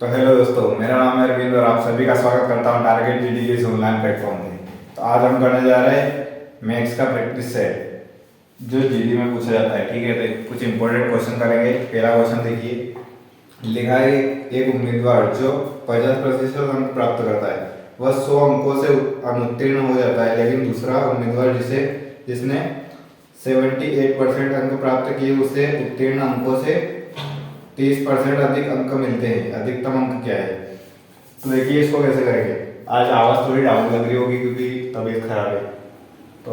तो हेलो दोस्तों, मेरा नाम है अरविंद और आप सभी का स्वागत करता हूँ टारगेट जीडी के इस ऑनलाइन प्लेटफॉर्म पे। तो आज हम करने जा रहे हैं मैथ्स का प्रैक्टिस सेट जो जीडी में पूछा जाता है। ठीक है, तो कुछ इंपॉर्टेंट क्वेश्चन करेंगे। पहला क्वेश्चन देखिए, लिखा है एक उम्मीदवार जो 50% अंक प्राप्त करता है वह 100 अंकों से अनुत्तीर्ण हो जाता है, लेकिन दूसरा उम्मीदवार जिसने 78% अंक प्राप्त किए उसे उत्तीर्ण अंकों से 30% अधिक अंक मिलते हैं। अधिकतम अंक क्या है? तो देखिए इसको कैसे करेंगे। आज आवाज़ थोड़ी डाउन लग रही होगी क्योंकि तबीयत खराब है, तो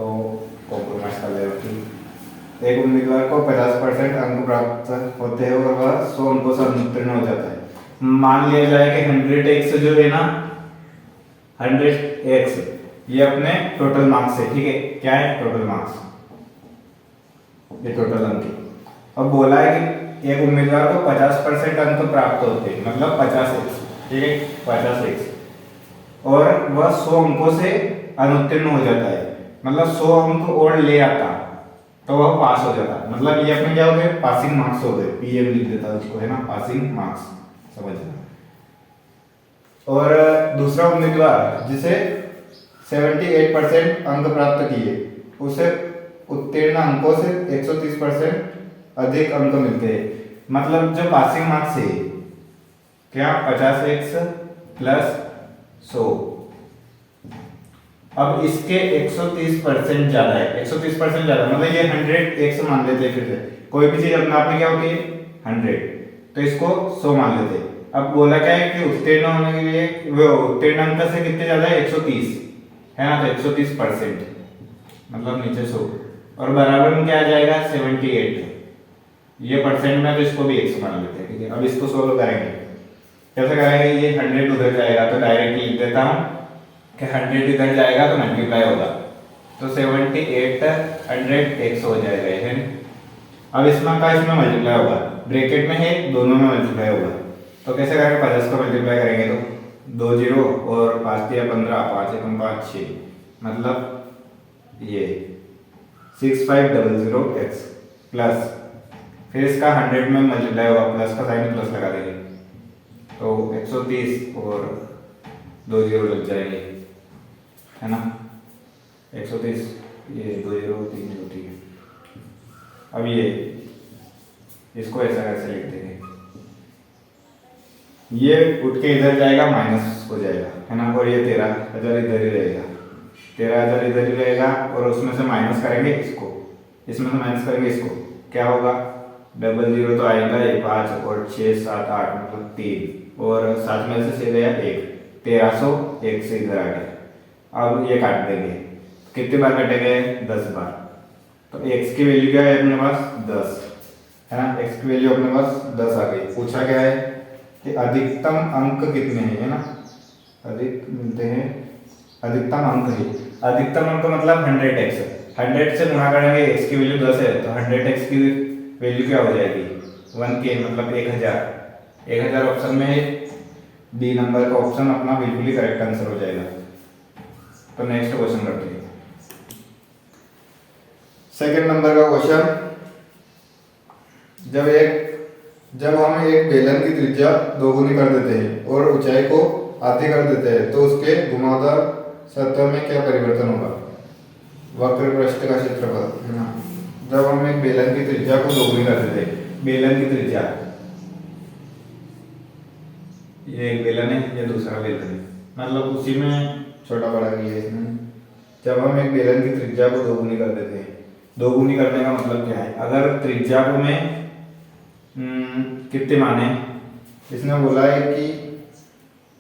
कॉम्प्रोमाइज़ कर ले रही। एक उम्मीदवार को 50% अंक प्राप्त होते हैं और वह 100 अंकों से अनुत्तीर्ण हो जाता है। मान लिया जाए कि 100x जो है ना, 100x ये अपने टोटल मार्क्स है। ठीक है, क्या है? टोटल मार्क्स, ये टोटल अंक है। अब बोला है कि एक उम्मीदवार को 50% अंक प्राप्त होते हैं, मतलब 50x। ठीक है, 50x और वह 100 अंकों से अनुत्तीर्ण हो जाता है, मतलब 100 अंक और ले आता तो वह पास हो जाता। मतलब ये अपने क्या हो गए? पासिंग मार्क्स हो गए। पीएम लिख देता है उसको, है ना, पासिंग मार्क्स, समझना। और दूसरा उम्मीदवार जिसे 78% अंक प्राप्त किए उसे उत्तीर्ण अंकों से 130% अधिक अंक मिलते हैं। मतलब जो पासिंग मार्क्स है क्या, 50x प्लस 100। अब इसके 130% ज्यादा है, 130% ज्यादा, मतलब ये 100x मान लेते हैं। फिर से कोई भी चीज अपने आप में क्या होती है? 100, तो इसको 100 मान लेते हैं। अब बोला क्या है कि उत्तीर्ण होने के लिए वो उत्तीर्ण अंक से कितने ज्यादा है? 130 है ना, तो 130%, मतलब नीचे 100 और बराबर में क्या आ जाएगा? 78। ये परसेंट में तो इसको भी 100 मान लेते हैं। ठीक है, अब इसको सोल्व करेंगे। कैसे करेंगे? ये 100 उधर जाएगा तो डायरेक्ट लिख देता हूँ कि 100 इधर जाएगा तो मल्टीप्लाई होगा, तो 78 100x हो जाएगा, है। अब इसमें का इसमें मल्टीप्लाई होगा, ब्रैकेट में है, दोनों में मल्टीप्लाई होगा। तो कैसे करेंगे? 50 को मल्टीप्लाई करेंगे तो 2 0 और 5 दिया 15, 5 एकम 5 6, मतलब ये 6500x प्लस, फिर इसका 100 में मल्टीप्लाई होगा, प्लस का साइन प्लस लगा देंगे तो 130 और 2 0 लग जाएंगे, है ना। 130 ये 2 0 3 0, ठीक है। अब ये इसको ऐसा कैसे लिख देंगे? ये उठ के इधर जाएगा, माइनस हो जाएगा, है ना, और ये 13,000 इधर ही रहेगा, 13,000 इधर ही रहेगा और उसमें से माइनस करेंगे इसको, इसमें से माइनस करेंगे इसको, क्या होगा? 00 तो आएगा, ये 5 और 6 7 8, मतलब 3 और 7 में से 6 गया 1, 1300 1 से इधर आ गया। अब ये काट देंगे, कितने बार कटेंगे? 10 बार। तो x की वैल्यू क्या है अपने पास? 10, है ना। x की वैल्यू अपने पास 10 आ गई। पूछा क्या है कि अधिकतम अंक कितने हैं, है ना, अधिक मिलते हैं, अधिकतम अंक है। अधिकतम अंक मतलब 100x, 100 से गुणा करेंगे, x की वैल्यू 10 है तो 100x की वैल्यू क्या हो जाएगी? 1k, मतलब 1000। 1000 ऑप्शन में है, बी नंबर का ऑप्शन अपना बिल्कुल ही करेक्ट आंसर हो जाएगा। तो नेक्स्ट क्वेश्चन करते हैं। सेकंड नंबर का क्वेश्चन, जब हम एक बेलन की त्रिज्या दोगुनी कर देते हैं और ऊंचाई को आधी कर देते हैं तो उसके घुमावदार सतह में क्या परिवर्तन होगा? वक्र पृष्ठ का क्षेत्रफल, है ना। जब हम एक बेलन की त्रिज्या को दोगुनी कर देते हैं, बेलन की त्रिज्या, ये एक बेलन है, ये दूसरा बेलन है, मतलब उसी में छोटा बड़ा किया है इसमें। जब हम एक बेलन की त्रिज्या को दोगुनी कर देते हैं, दोगुनी करने का मतलब क्या है? अगर त्रिज्या को मैं कितने माने, इसने बोला है कि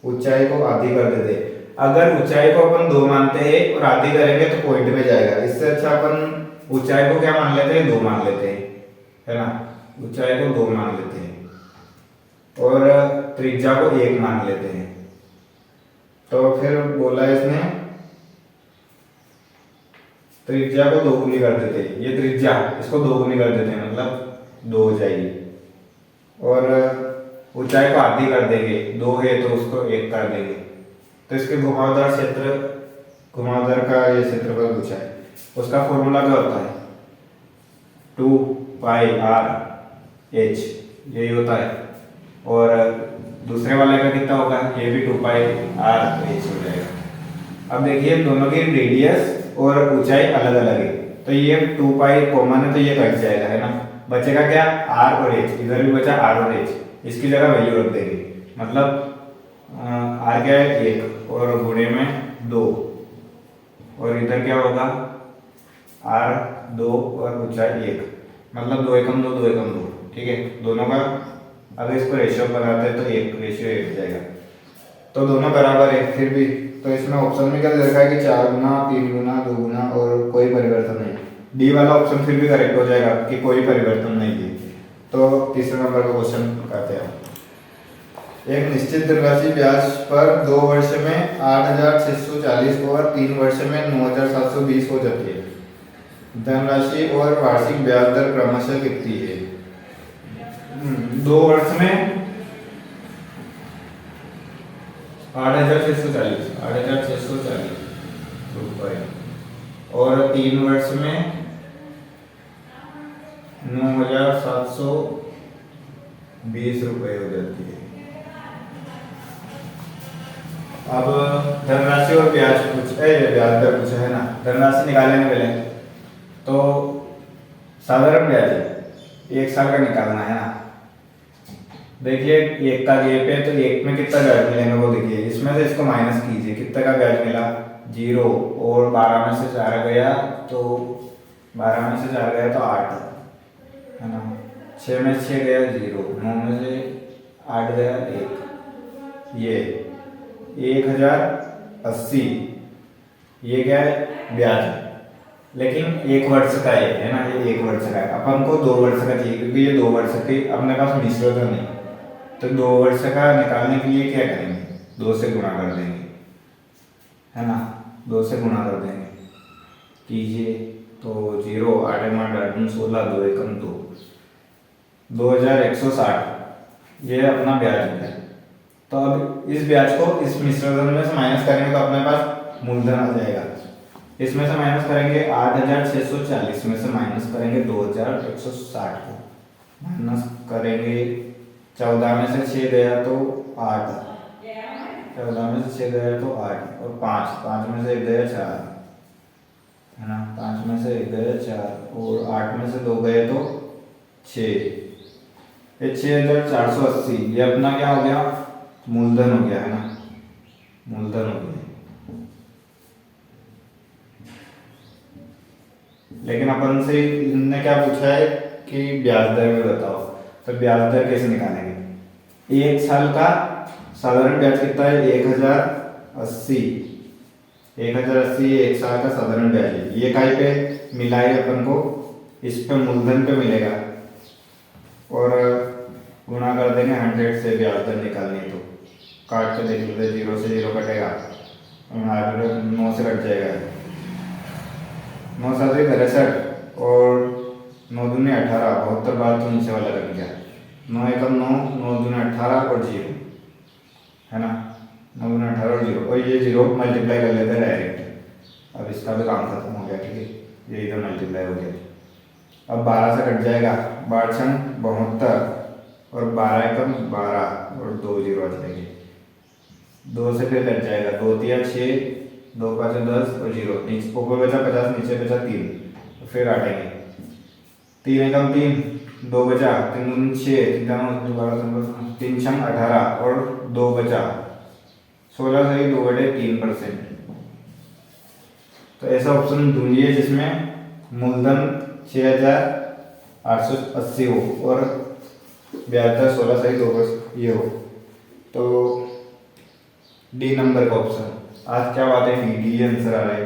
ऊंचाई को आधी कर देते। अगर ऊंचाई को अपन 2 मानते हैं और आधी करेंगे तो पॉइंट पे जाएगा। इससे अच्छा अपन ऊंचाई को क्या मान लेते हैं? 2 मान लेते हैं, है ना। ऊंचाई को 2 मान लेते हैं और त्रिज्या को 1 मान लेते हैं। तो फिर बोला इसने त्रिज्या को दोगुनी कर देते हैं, ये त्रिज्या इसको दोगुनी कर देते हैं, मतलब 2 हो जाएगी और ऊंचाई को आधी कर देंगे, 2 है तो उसको 1 कर देंगे। तो इसके घुमावदार क्षेत्र, घुमावदार का ये क्षेत्रफल पूछा है, उसका फॉर्मूला क्या होता है? 2 पाई r h, यही होता है। और दूसरे वाले का कितना होगा, ये भी 2πr/h हो जाएगा। अब देखिए दोनों की रेडियस और ऊंचाई अलग अलग है, तो ये 2π कॉमन है तो ये कट जाएगा, है ना। बचेगा क्या, r और h, इधर भी बचा r और h, इसकी जगह वैल्यू रख देंगे। मतलब r क्या है 1 और गुणे में 2, और इधर क्या होगा r 2 और ऊंचाई 1, मतलब 2 एकम 2 2 एकम 2, ठीक है। दोनों का अगर इसको रेशियो बनाते हैं तो 1 रेशियो 1 हो जाएगा, तो दोनों बराबर है फिर भी। तो इसमें ऑप्शन में क्या दे रखा है कि 4 गुना 3 गुना 2 गुना और कोई परिवर्तन नहीं। डी वाला ऑप्शन फिर भी करेक्ट हो जाएगा कि कोई परिवर्तन नहीं है। तो तीसरे नंबर का क्वेश्चन करते हैं। एक निश्चित धनराशि ब्याज पर 2 वर्ष में 8,640 और 3 वर्ष में 9,720 हो जाती है। धनराशि और वार्षिक ब्याज दर क्रमशः कितनी है। 2 वर्ष में 8,640 रुपये और 3 वर्ष में 9,720 रुपये हो जाती है। अब धनराशि और ब्याज ब्याज दर पूछा है ना। धनराशि निकालेंगे पहले, तो साधारण ब्याज है 1 साल का निकालना है ना। देखिए 1 का गैप है तो 1 में कितना ब्याज मिलेगा वो देखिए, इसमें से इसको माइनस कीजिए, कितना का ब्याज मिला 0, और 12 में से 4 गया तो 12 में से 4 गया तो 8, है ना। 6 में 6 गया 0, 9 में से 8 गया 1, ये 1,080, ये क्या है ब्याज, लेकिन 1 वर्ष का है ना, ये 1 वर्ष का है। अपन को 2 वर्ष का चाहिए क्योंकि ये 2 वर्ष के अपने पास मिश्रण नहीं, तो 2 वर्ष का निकालने के लिए क्या करेंगे, 2 से गुणा कर देंगे, है ना। 2 से गुणा कर देंगे कीजिए तो 0, 8 8 8 16, 2 एकम 2, 2,160 ये अपना ब्याज है। तो अब इस ब्याज को इस मिश्रण में से माइनस करेंगे तो अपने पास मूलधन आ जाएगा। इसमें से माइनस करेंगे 8,640 में से माइनस करेंगे 2,160 को, माइनस करेंगे 14 में से 6 गया तो 8, 14 में से 6 गया तो 8, और 5 में से 1 गया 4, है ना। 5 में से 1 गया 4 और 8 में से 2 गए तो 6, ये 6,480 ये अपना क्या हो गया, मूलधन हो गया, है ना, मूलधन हो गया। लेकिन अपन से इनने क्या पूछा है कि ब्याज दर में बताओ, तो ब्याज दर कैसे निकालेंगे। 1 साल का साधारण ब्याज कितना है 1,080, 1,080 1 साल का साधारण ब्याज है। ये काहे पे मिला है अपन को, इस पे मूलधन पे मिलेगा, और गुणा कर देंगे 100 से ब्याज दर निकालनी है। तो काट के देख लेते, 0 से 0 कटेगा, 9 से कट जाएगा, 9 7 63 और 9 दूनी 18, 72 बार तो नीचे वाला कट गया, 9 एकम 9, 9 दूनी 18 और 0, है ना, 9 दूनी 18 और 0, और ये 0 मल्टीप्लाई कर लेते हैं डायरेक्ट। अब इसका भी काम खत्म हो गया, ठीक है, ये इधर मल्टीप्लाई हो गया। अब 12 से कट जाएगा, 12 छंग 72 और 12 एकम 12 और 2 0 आ जाएंगे, 2 से फिर कट जाएगा, 2 3 6, 2 5 10 और 0, नीचे ऊपर बचा 50, नीचे बचा 3, तो फिर काटेंगे 3 एकम 3, 2 बचा, 3 दूनी 6, 3 छंग 18 और 2 बचा 16 से 2/3%। तो ऐसा ऑप्शन ढूंढिए जिसमें मूलधन 6,880 हो और ब्याज दर 16 से 2% ये हो। तो डी नंबर का ऑप्शन, आज क्या बात है डी आंसर आ रहा है,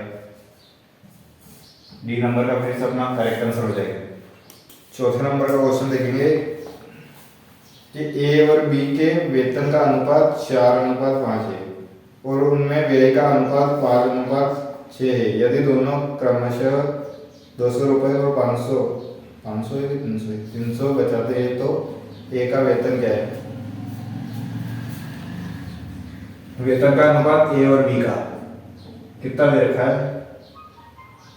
डी नंबर का फिर से अपना करेक्ट आंसर हो जाएगा। चौथे नंबर का क्वेश्चन देखेंगे कि ए और बी के वेतन का अनुपात 4:5 है और उनमें व्यय का अनुपात 5:6 है। यदि दोनों क्रमशः 200 रुपये और 500 है कि 300 बचाते हैं तो ए का वेतन क्या है। वेतन का अनुपात ए और बी का कितना दे रखा है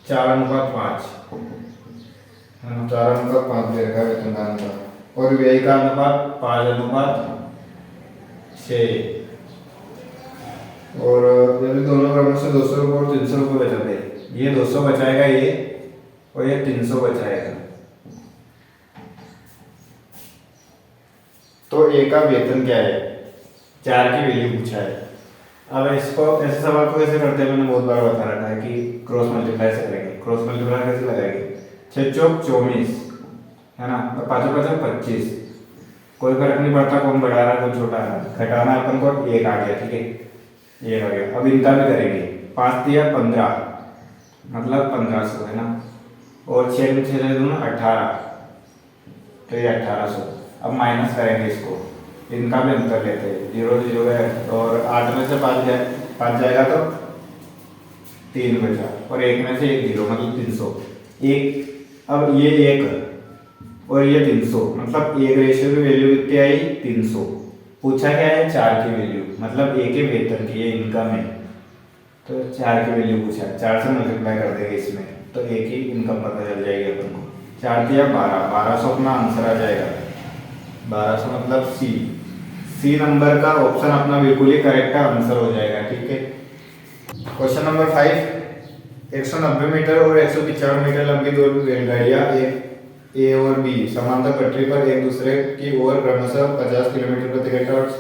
4:5, 4:5 दे रखा है वेतन का अनुपात, और व्यय का अनुपात 5:6 6। और यदि दोनों क्रमों से 200 रुपये और 300 रुपये बचाते हैं, ये 200 बचाएगा ये, और ये 300 बचाएगा। तो ए का वेतन क्या है, 4 की वैल्यू पूछा है। अब इसको ऐसे सवाल को कैसे करते हैं, मैंने बहुत बार बता रखा है कि क्रॉस मल्टीप्लाई से करेंगे। क्रॉस मल्टीप्लाई कैसे लगाएंगे, 6 चौक 24 है ना, और 5 5 25, कोई फर्क नहीं पड़ता कौन बढ़ा रहा है कौन छोटा रहा है, घटाना अपन को 1 आ गया, ठीक है, 1 आ गया। अब इनका भी करेंगे, 5 दिया 15 मतलब 1500 है ना, और 6 में 6 दूना 18, तो ये 1800। अब माइनस करेंगे इसको, इनका भी अंतर लेते हैं, 0 0 है, और 8 में से 5 जाएगा तो 3 बचा, और 1 में से 1 0 मतलब 300। एक अब ये 1 और ये 300 मतलब एक रेशियो की वैल्यू कितनी आई, 300। पूछा क्या है, 4 की वैल्यू, मतलब एक के वेतन की, ये इनकम है, तो 4 की वैल्यू पूछा है, 4 से मल्टीप्लाई कर देंगे इसमें, तो एक ही इनकम पता चल जाएगी अपन को। 4 दिया 12, 1200 अपना आंसर आ जाएगा, 1200 मतलब सी नंबर का ऑप्शन अपना बिल्कुल ही करेक्ट आंसर हो जाएगा, ठीक है। क्वेश्चन नंबर 5, 190 मीटर और 195 मीटर लंबी दो रेलगाड़ियां ए और बी समांतर पटरी पर एक दूसरे की ओर क्रमशः 50 किलोमीटर प्रति घंटा और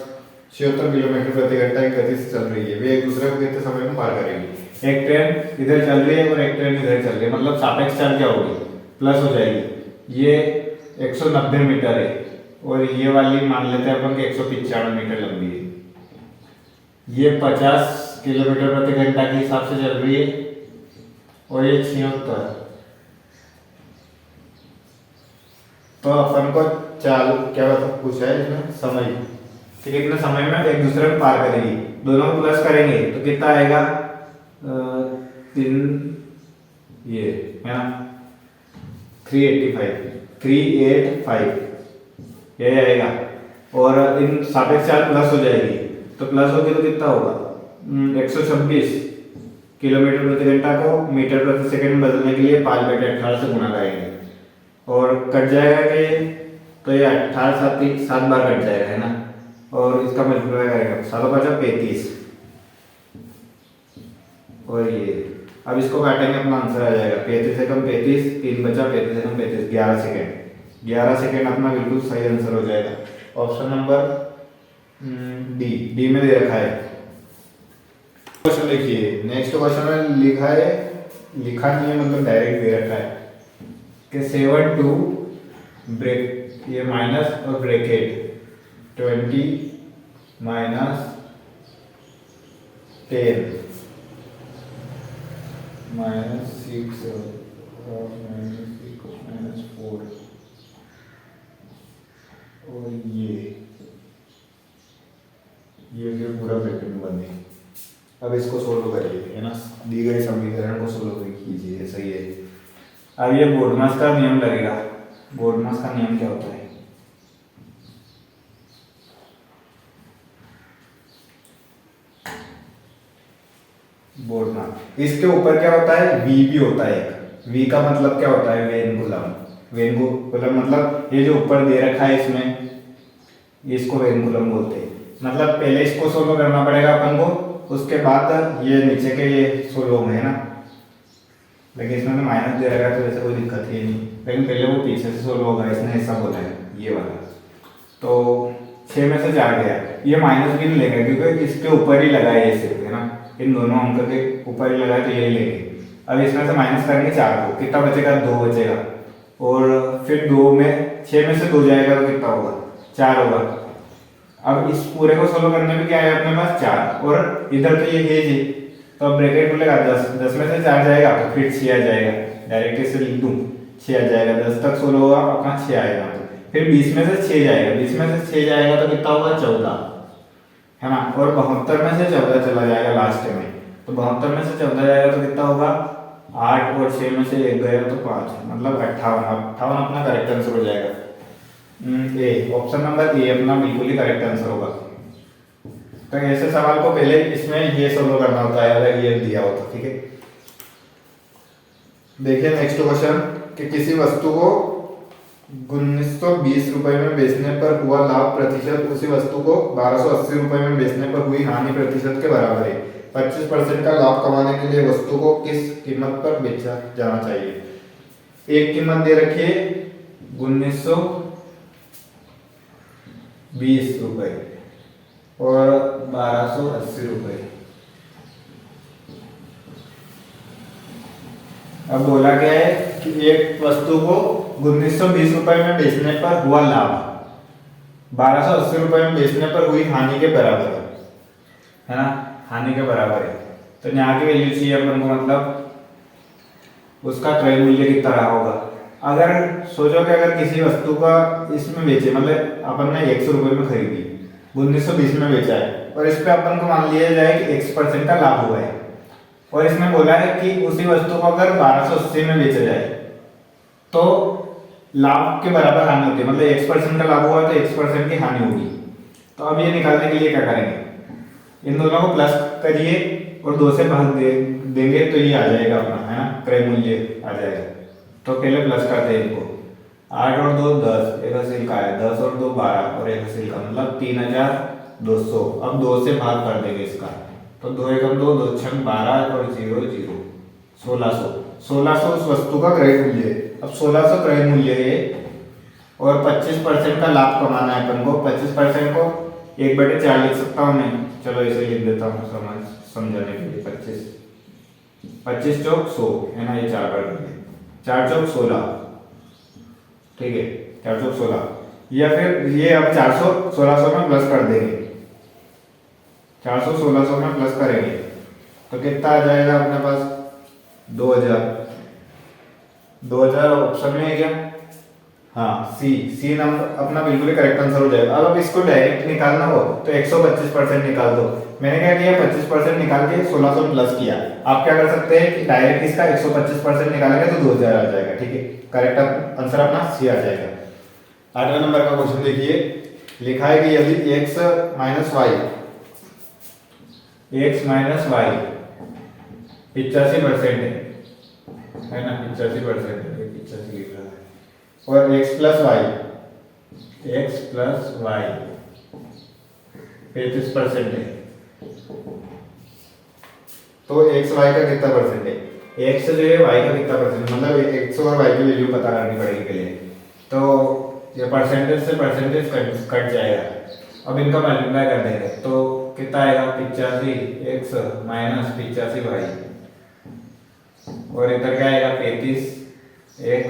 76 किलोमीटर प्रति घंटा की गति से चल रही है। वे एक दूसरे को कितने समय में पार करेंगी। एक ट्रेन इधर चल रही है और एक ट्रेन इधर चल रही है, मतलब सापेक्ष चाल क्या होगी, प्लस हो जाएगी। ये 190 मीटर है और ये वाली मान लेते हैं अपन कि 195 मीटर लंबी है। ये 50 किलोमीटर प्रति घंटा के हिसाब से चल रही है और ये 76। तो अपन को चाल क्या बता पूछा है इसमें, समय कि कितने समय में एक दूसरे को पार करेगी। दोनों को प्लस करेंगे तो कितना आएगा, 3 ये है ना 385 ये आएगा। और इन सापेक्ष चाल प्लस हो जाएगी, तो प्लस होगी तो कितना होगा, 126 किलोमीटर प्रति घंटा को मीटर प्रति सेकंड में बदलने के लिए 5/18 से गुणा करेंगे और कट जाएगा कि, तो ये 18 7 बार कट जाएगा है ना, और इसका मल्टीप्लाई करेंगे 7 5 35 और ये अब इसको काटेंगे अपना आंसर आ जाएगा 35 से कम 35, 3 बचा 35 से कम 35, 11 सेकेंड। 11 सेकेंड अपना बिल्कुल सही आंसर हो जाएगा। ऑप्शन नंबर डी में दे रखा है। क्वेश्चन लिखिए, नेक्स्ट क्वेश्चन में लिखा है, लिखा नहीं है मतलब डायरेक्ट दे रखा है कि 7 2 ब्रेक, ये माइनस और ब्रैकेट 20 माइनस 10 माइनस 6 और माइनस 4 और ये फिर पूरा ब्रैकेट में बंद है। अब इसको सोल्व करिए है ना, दी गई समीकरण को सोल्व कीजिए, सही है। अब ये बोडमास का नियम लगेगा। बोडमास का नियम क्या होता है, बोडमास, इसके ऊपर क्या होता है, वी भी होता है एक। वी का मतलब क्या होता है, वेन कूलम मतलब ये जो ऊपर दे रखा है इसमें, इसको वेन कूलम बोलते हैं। मतलब पहले इसको सोल्व करना पड़ेगा अपन को, उसके बाद ये नीचे के ये सोल्व होंगे है ना, लेकिन इसमें तो माइनस दे रखा है तो ऐसे कोई दिक्कत ही नहीं, लेकिन पहले वो पीछे से सोल्व होगा, इसने ऐसा बोला है ये वाला। तो 6 में से 4 गया, ये माइनस भी नहीं लेगा क्योंकि इसके ऊपर ही लगा है ये सिर्फ है ना, इन दोनों अंक के ऊपर ही लगा है तो यही लेंगे। अब इसमें से माइनस करेंगे 4 को, कितना बचेगा, 2 बचेगा, और फिर 2 में 6 में से 2 जाएगा तो कितना होगा, 4 होगा। अब इस पूरे को सोल्व करने में क्या है अपने पास 4, और इधर तो ये एज है तो अब ब्रैकेट खुलेगा 10 में से 4 जाएगा तो फिर 6 आ जाएगा, डायरेक्ट इसे लिख दूं 6 आ जाएगा, 10 तक सोल्व होगा अपना 6 आएगा। फिर 20 में से 6 जाएगा, 20 में से 6 जाएगा तो कितना होगा, 14 है ना, और 72 में से 14 चला जाएगा लास्ट में, तो 72 में से 14 जाएगा तो कितना होगा, 8 और 6 में से 1 गया तो 5 मतलब 58 अपना करेक्ट आंसर हो जाएगा। ए ऑप्शन नंबर ए अपना बिल्कुल ही करेक्ट आंसर होगा। तो ऐसे सवाल को पहले इसमें ये सोल्व करना होता है अगर ये दिया होता, ठीक है। देखिए नेक्स्ट क्वेश्चन कि किसी वस्तु को ₹1920 में बेचने पर हुआ लाभ प्रतिशत उसी वस्तु को ₹1280 में बेचने पर हुई हानि प्रतिशत के बराबर है। 25% का लाभ कमाने के लिए वस्तु को किस कीमत पर बेचा जाना चाहिए? एक कीमत दे रखी है ₹1920 और ₹1280। अब बोला गया है कि एक वस्तु को ₹1920 में बेचने पर हुआ लाभ ₹1280 में बेचने पर हुई हानि के बराबर है ना, हानि के बराबर है। तो यहाँ की वैल्यू चाहिए अपन को, मतलब उसका क्रय मूल्य कितना रहा होगा। अगर सोचो कि अगर किसी वस्तु का इसमें बेचे, मतलब अपन ने ₹100 में खरीदी, 1920 में बेचा है और इस पे अपन को मान लिया जाए कि X% का लाभ हुआ है, और इसमें बोला है कि उसी वस्तु को अगर 1280 में बेचा जाए तो लाभ के बराबर हानि होती है, मतलब X% का लाभ हुआ तो X% की हानि होगी। तो अब ये निकालने के लिए क्या करेंगे, इन दोनों को प्लस करिए और 2 से भाग देंगे तो ये आ जाएगा अपना, है ना, क्रय मूल्य आ जाएगा। तो पहले प्लस करते हैं इनको, 8 और 2 10, एक हासिल का है, 10 और 2 12 और एक हासिल का, मतलब 3200। अब 2 से भाग कर देंगे इसका, तो 2 एकम 2, 2 छंग 12 और 0 0, 1600 उस वस्तु का क्रय मूल्य है। अब 1600 क्रय मूल्य है और 25% का लाभ कमाना है अपन को। 25% को 1/4 लिख सकता हूँ मैं, चलो इसे लिख देता हूँ समझाने के लिए। 25 चौक 100 है ना, ये 4 बार 4 चौक 16, ठीक है, 4 चौक 16, या फिर ये अब 400 1600 में प्लस कर देंगे, 400 1600 में प्लस करेंगे तो कितना आ जाएगा अपने पास, 2000 ऑप्शन में है क्या? हाँ, सी नंबर अपना बिल्कुल ही करेक्ट आंसर हो जाएगा। अब इसको डायरेक्ट निकालना हो तो 125% निकाल दो। मैंने क्या किया, 25% निकाल के 1600 प्लस किया। आप क्या कर सकते हैं कि डायरेक्ट इसका 125% निकालेंगे तो 2000 आ जाएगा, ठीक है, करेक्ट आंसर अपना सी आ जाएगा। 8वें नंबर का क्वेश्चन देखिए, लिखा है कि यदि x माइनस वाई 85% है ना, 85% है, 85 लिख रहा है, और x प्लस वाई 35% है, तो x y का कितना परसेंट है, x जो है y का कितना परसेंट, मतलब x और y की वैल्यू पता करनी पड़ेगी पहले। तो ये परसेंटेज से परसेंटेज कट जाएगा। अब इनका मल्टीप्लाई कर देंगे तो कितना आएगा, 85x माइनस 85y, और इधर क्या आएगा, 35x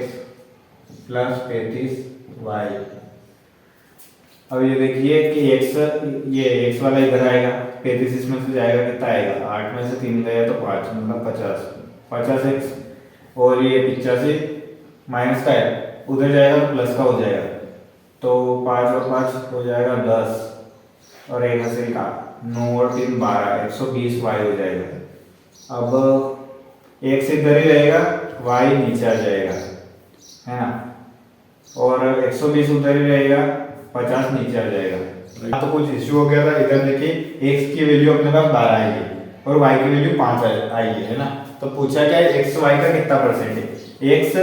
प्लस 35y। अब ये देखिए कि ये x वाला इधर आएगा, 35 इसमें से जाएगा, कितना आएगा, 8 में से 3 गया तो 5, मतलब 50x, और ये 85 माइनस का है, उधर जाएगा तो प्लस का हो जाएगा, तो 5 और 5 हो जाएगा 10, और एक हासिल का 9 और 3 12, 120y हो जाएगा। अब x इधर ही रहेगा, y नीचे आ जाएगा, है ना, और 120 उधर ही रहेगा, 50 नीचे आ जाएगा। तो कुछ इश्यू हो गया था, इधर देखिए x की वैल्यू अपने पास 12 आएगी और y की वैल्यू 5 आएगी, है ना। तो पूछा क्या है, x y का कितना परसेंट है, x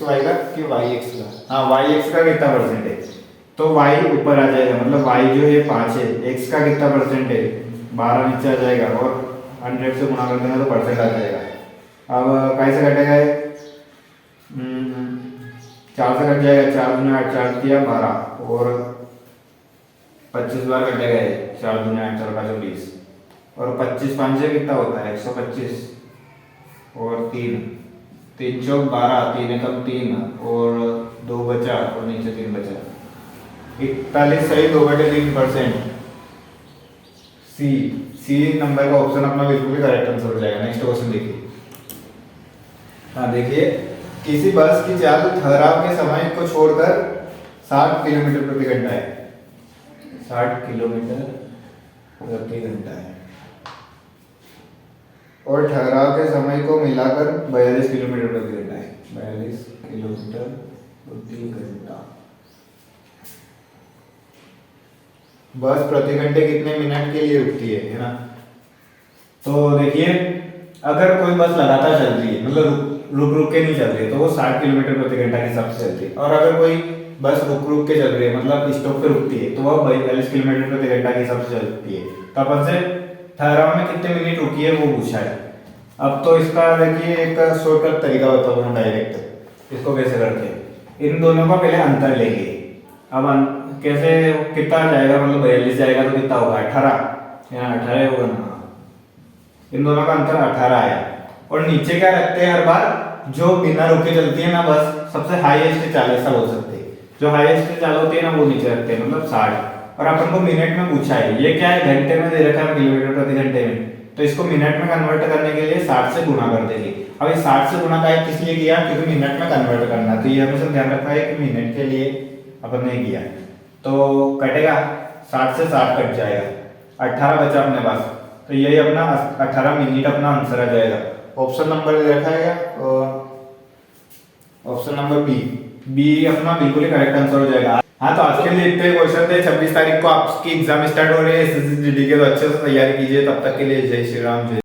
y का कि y x का, हाँ y x का कितना परसेंट है, तो y ऊपर आ जाएगा, मतलब y जो है 5 है, x का कितना परसेंट है, 12 नीचे आ जाएगा, और 100 से गुणा कर देंगे तो परसेंट आ जाएगा। अब कैसे कटेगा, 4 से कट जाएगा, 4 दूनी 8, 4 दिया 12, और 25 बार कटेगा, 4 दूनी 8, 4 का 20, और 25 5 से कितना होता है, 125, और 3 चौक 12, 3 एकम 3, और 2 बचा, और नीचे 3 बचा, 41 सही 2/3%। सी नंबर का ऑप्शन अपना बिल्कुल ही करेक्ट आंसर हो जाएगा। नेक्स्ट क्वेश्चन देखिए, हाँ देखिए, किसी बस की चाल ठहराव के समय को छोड़कर 60 किलोमीटर प्रति घंटा है, 60 किलोमीटर प्रति घंटा है, और ठहराव के समय को मिलाकर 42 किलोमीटर प्रति घंटा है, 42 किलोमीटर प्रति घंटा। बस प्रति घंटे कितने मिनट के लिए रुकती है ना। तो देखिए, अगर कोई बस लगातार चल रही है, मतलब रुक रुक के नहीं चल रही है तो वो 60 किलोमीटर प्रति घंटा के हिसाब से चलती है। और अगर कोई बस रुक रुक के चल रही है मतलब स्टॉप पे रुकती है तो वह 42 किलोमीटर प्रति घंटा के हिसाब से चलती है। तो अपन से ठहराव में कितने मिनट रुकी है वो पूछा है। अब तो इसका देखिए एक शॉर्टकट तरीका बताता हूँ डायरेक्ट इसको कैसे करते हैं। इन दोनों का पहले अंतर लेंगे। अब कैसे कितना जाएगा मतलब 42 जाएगा तो कितना होगा 18, यहाँ 18 होगा ना। इन दोनों का अंतर 18 आया। और नीचे क्या रखते हैं हर बार जो बिना रुके चलती है ना बस सबसे हाईएस्ट चाल ऐसा बोल सकते हैं। जो हाईएस्ट चाल होती है ना वो नीचे रखते हैं मतलब 60। और अपन को मिनट में पूछा है ये क्या है घंटे में दे रखा है किलोमीटर प्रति घंटे में तो इसको मिनट में कन्वर्ट करने के लिए 60 से गुणा कर देंगे। अब ये 60 से गुणा का किस लिए किया क्योंकि मिनट में कन्वर्ट करना है तो ये हमेशा ध्यान रखना है कि मिनट के लिए अपन ने किया तो कटेगा 60 से 60 कट जाएगा 18 बचा अपने पास तो यही अपना 18 मिनट अपना आंसर आ जाएगा। ऑप्शन नंबर दे रखा है ऑप्शन नंबर बी अपना बिल्कुल ही करेक्ट आंसर हो जाएगा। हाँ तो आज के लिए इतने क्वेश्चन थे। 26 तारीख को आपकी एग्जाम स्टार्ट हो रही है एसएससी जीडी के तो अच्छे से तैयारी कीजिए। तब तक के लिए जय श्री राम जय